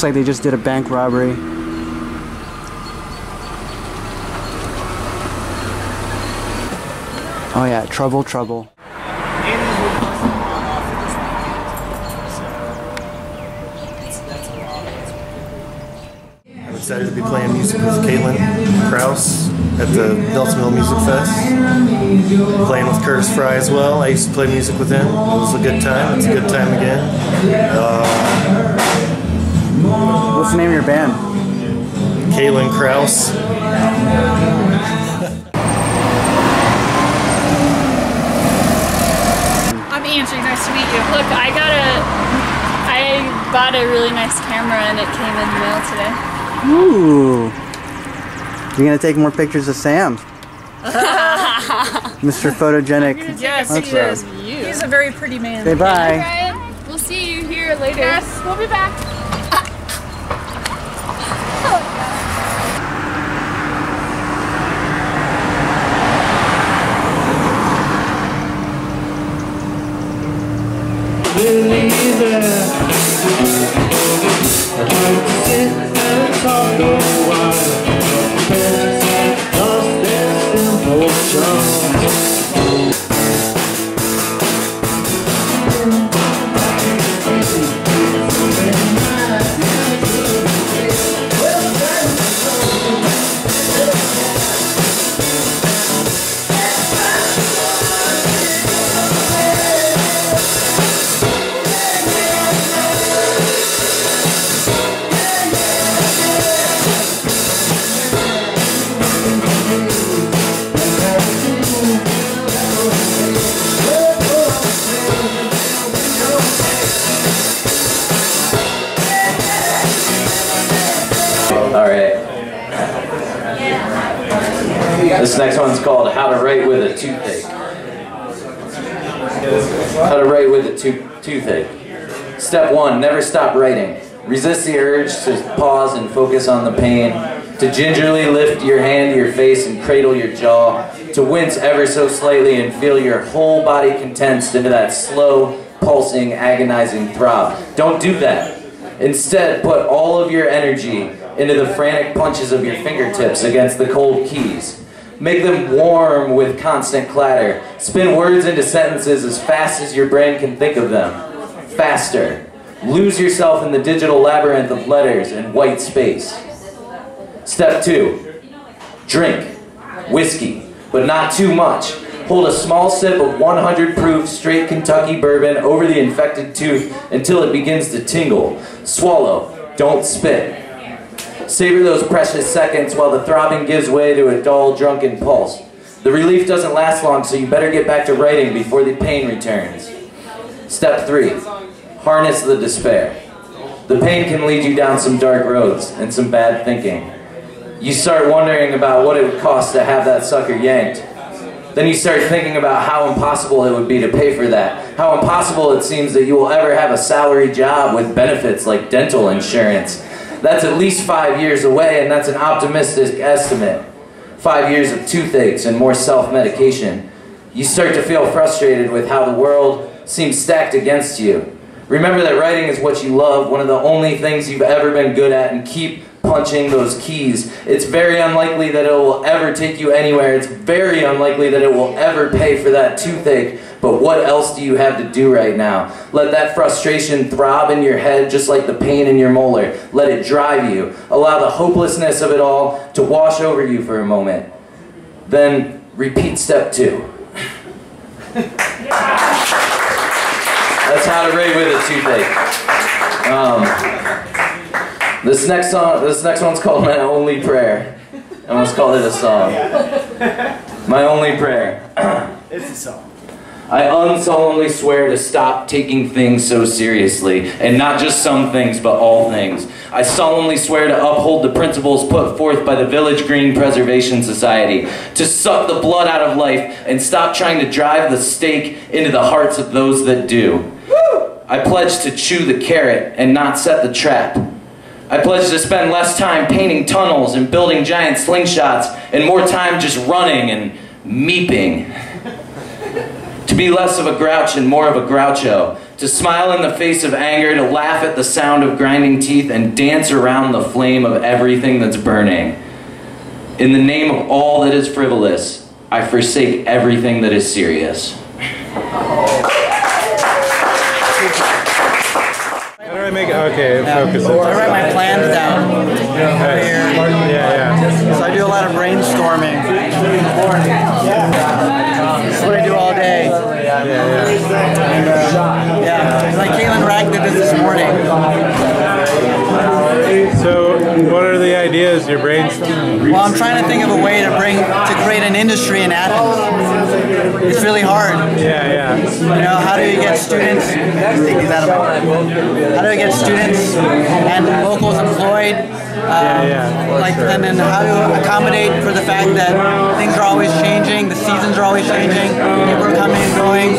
like they just did a bank robbery. Oh yeah, trouble, trouble. I'm excited to be playing music with Kraus at the Delta Mill Music Fest. Playing with Curtis Fry as well. I used to play music with him. It was a good time. It's a good time again. What's the name of your band? Kraus. I'm Angie, nice to meet you. Look, I bought a really nice camera and it came in the mail today. Ooh. You're gonna take more pictures of Sam. Mr. Photogenic. Yes, he is. He's a very pretty man. Say bye. Brian, we'll see you here later. Yes, we'll be back. This next one's called How to Write with a Toothache. How to write with a toothache. Step 1, never stop writing. Resist the urge to pause and focus on the pain, to gingerly lift your hand to your face and cradle your jaw, to wince ever so slightly and feel your whole body condensed into that slow, pulsing, agonizing throb. Don't do that. Instead, put all of your energy into the frantic punches of your fingertips against the cold keys. Make them warm with constant clatter. Spin words into sentences as fast as your brain can think of them. Faster. Lose yourself in the digital labyrinth of letters and white space. Step 2. Drink. Whiskey, but not too much. Hold a small sip of 100 proof straight Kentucky bourbon over the infected tooth until it begins to tingle. Swallow. Don't spit. Savor those precious seconds while the throbbing gives way to a dull, drunken pulse. The relief doesn't last long, so you better get back to writing before the pain returns. Step 3. Harness the despair. The pain can lead you down some dark roads and some bad thinking. You start wondering about what it would cost to have that sucker yanked. Then you start thinking about how impossible it would be to pay for that. How impossible it seems that you will ever have a salary job with benefits like dental insurance. That's at least 5 years away, and that's an optimistic estimate. 5 years of toothaches and more self-medication. You start to feel frustrated with how the world seems stacked against you. Remember that writing is what you love, one of the only things you've ever been good at, and keep punching those keys. It's very unlikely that it will ever take you anywhere. It's very unlikely that it will ever pay for that toothache. But what else do you have to do right now? Let that frustration throb in your head just like the pain in your molar. Let it drive you. Allow the hopelessness of it all to wash over you for a moment. Then repeat step 2. That's how to write with a toothache. This next one's called My Only Prayer. I almost called it a song. My Only Prayer. It's a song. I unsolemnly swear to stop taking things so seriously, and not just some things, but all things. I solemnly swear to uphold the principles put forth by the Village Green Preservation Society, to suck the blood out of life and stop trying to drive the stake into the hearts of those that do. I pledge to chew the carrot and not set the trap. I pledge to spend less time painting tunnels and building giant slingshots and more time just running and meeping. To be less of a grouch and more of a groucho. to smile in the face of anger, to laugh at the sound of grinding teeth, and dance around the flame of everything that's burning. In the name of all that is frivolous, I forsake everything that is serious. How do I make it? Okay, focus. I write my plans down. Yeah. So I do a lot of brainstorming. That's what I do all day. Yeah. Like Caitlin Rack did this morning. So, what are the ideas you're brainstorming? Well, I'm trying to think of a way to create an industry in Athens. It's really hard. Yeah. You know, how do you get students? How do you get students and locals employed? And then how to accommodate for the fact that things are always changing, the seasons are always changing, people are coming and going,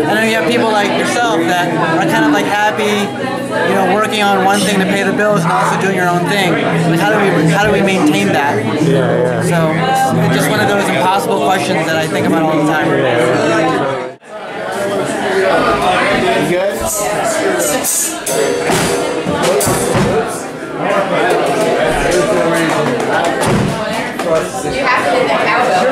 and then you have people like yourself that are kind of like happy, you know, working on one thing to pay the bills and also doing your own thing. Like how do we maintain that? So it's just one of those impossible questions that I think about all the time. You good? You have to hit the cowbell.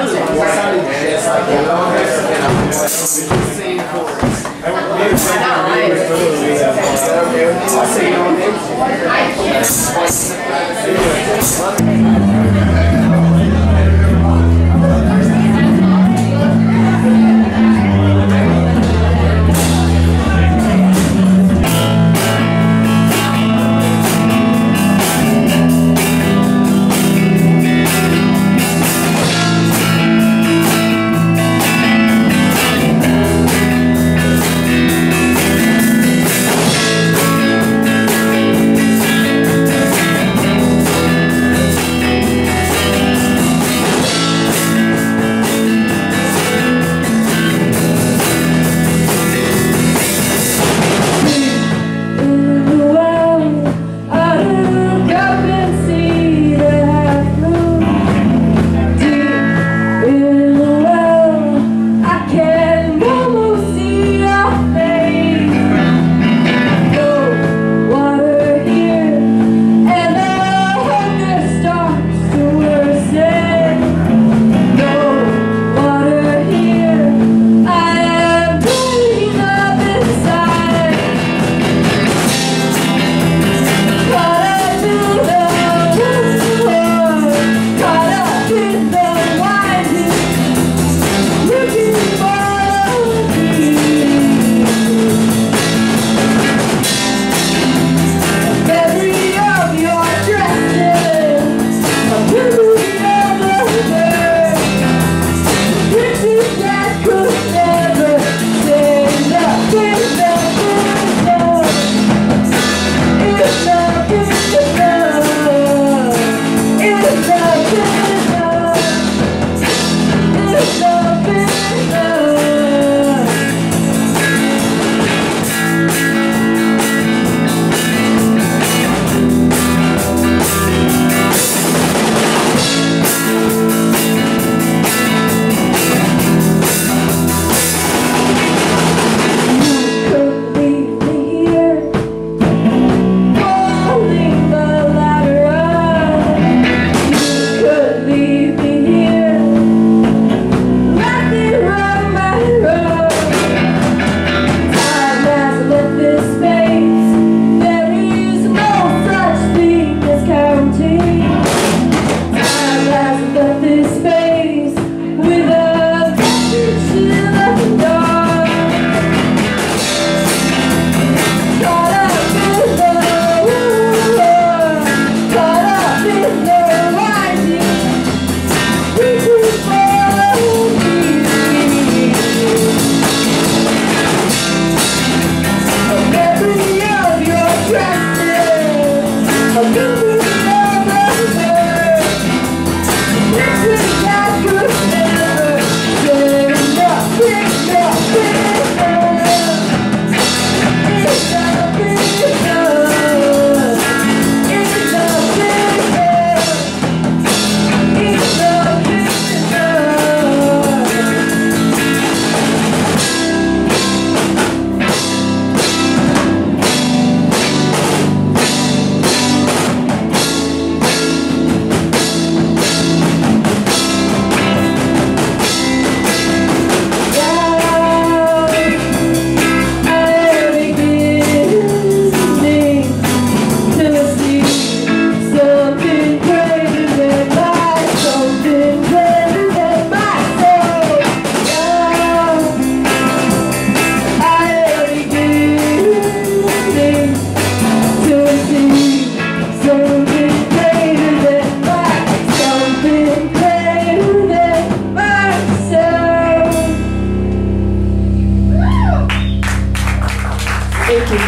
Thank you.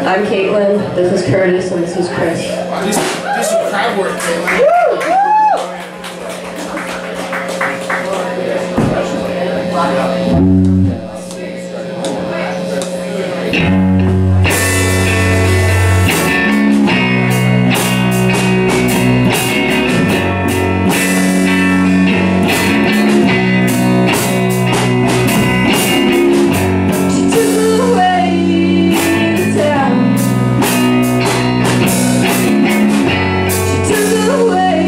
I'm Caitlin, this is Curtis, and this is Chris. Do some crowd work, Caitlin. Away.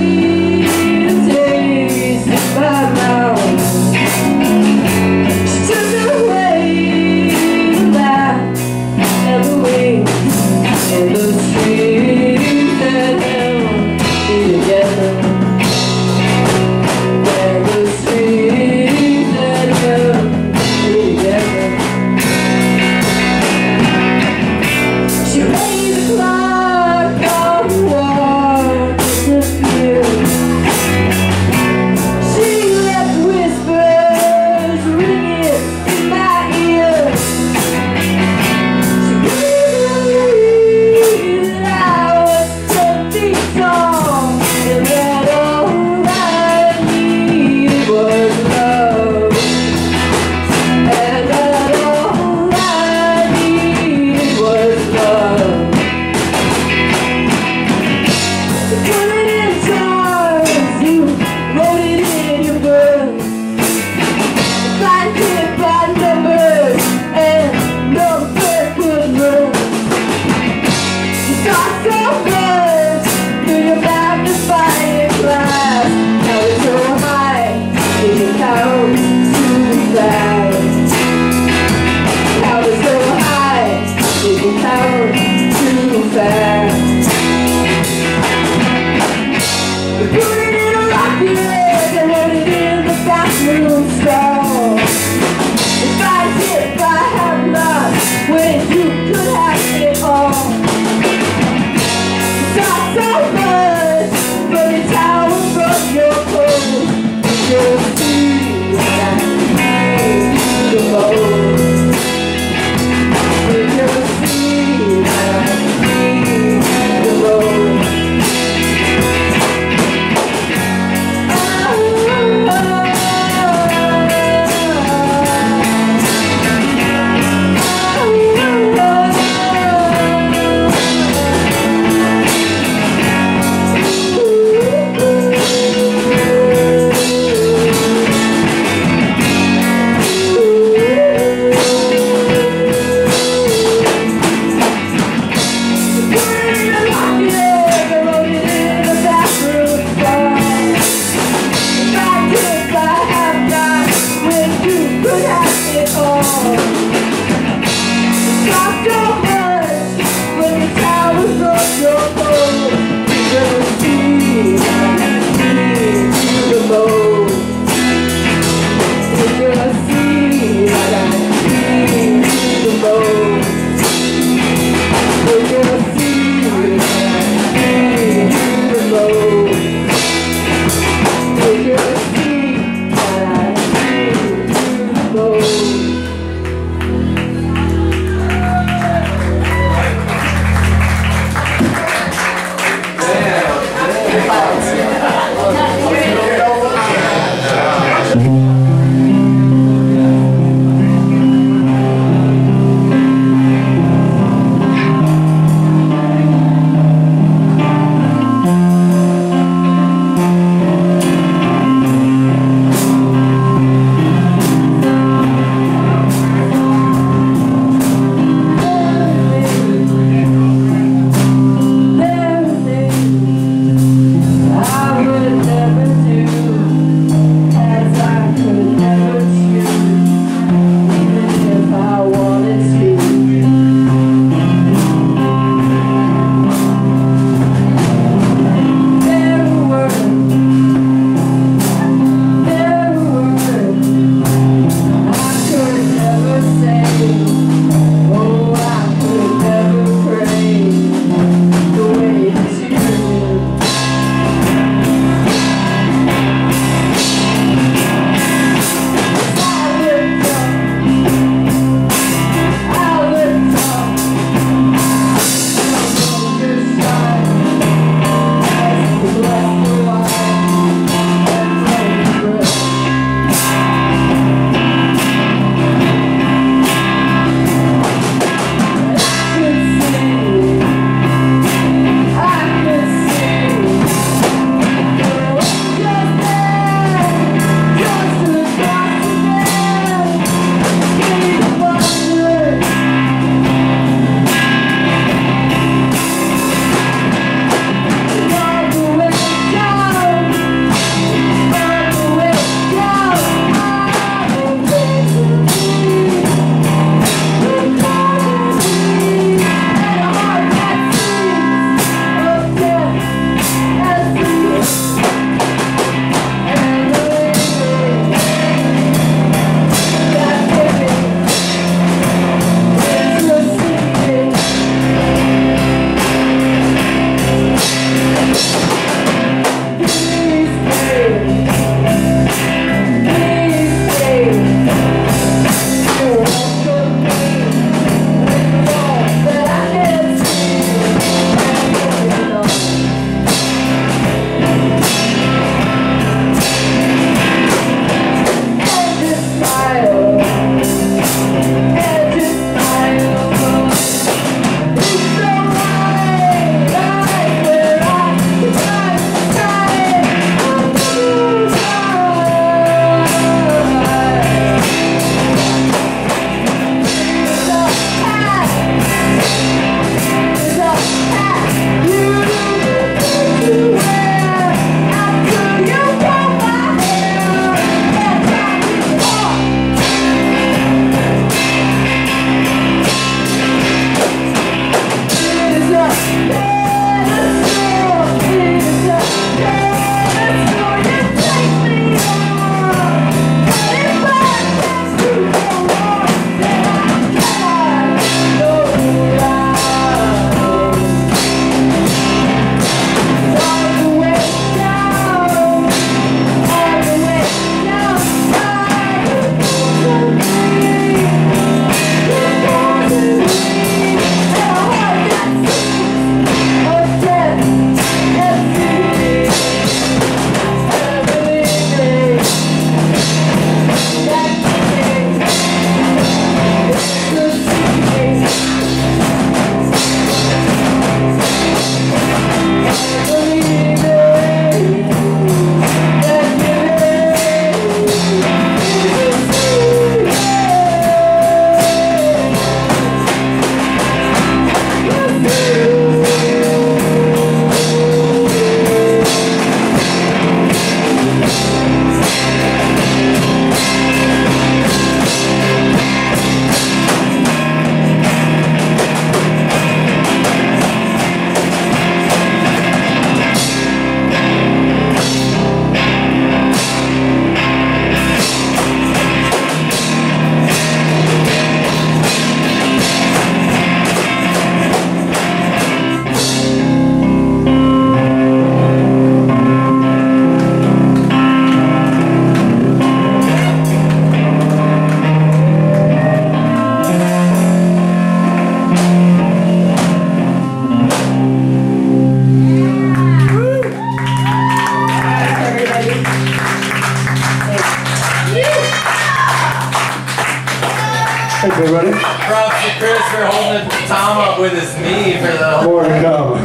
Thanks, everybody. Props to Chris for holding the tom up with his knee for the More to come.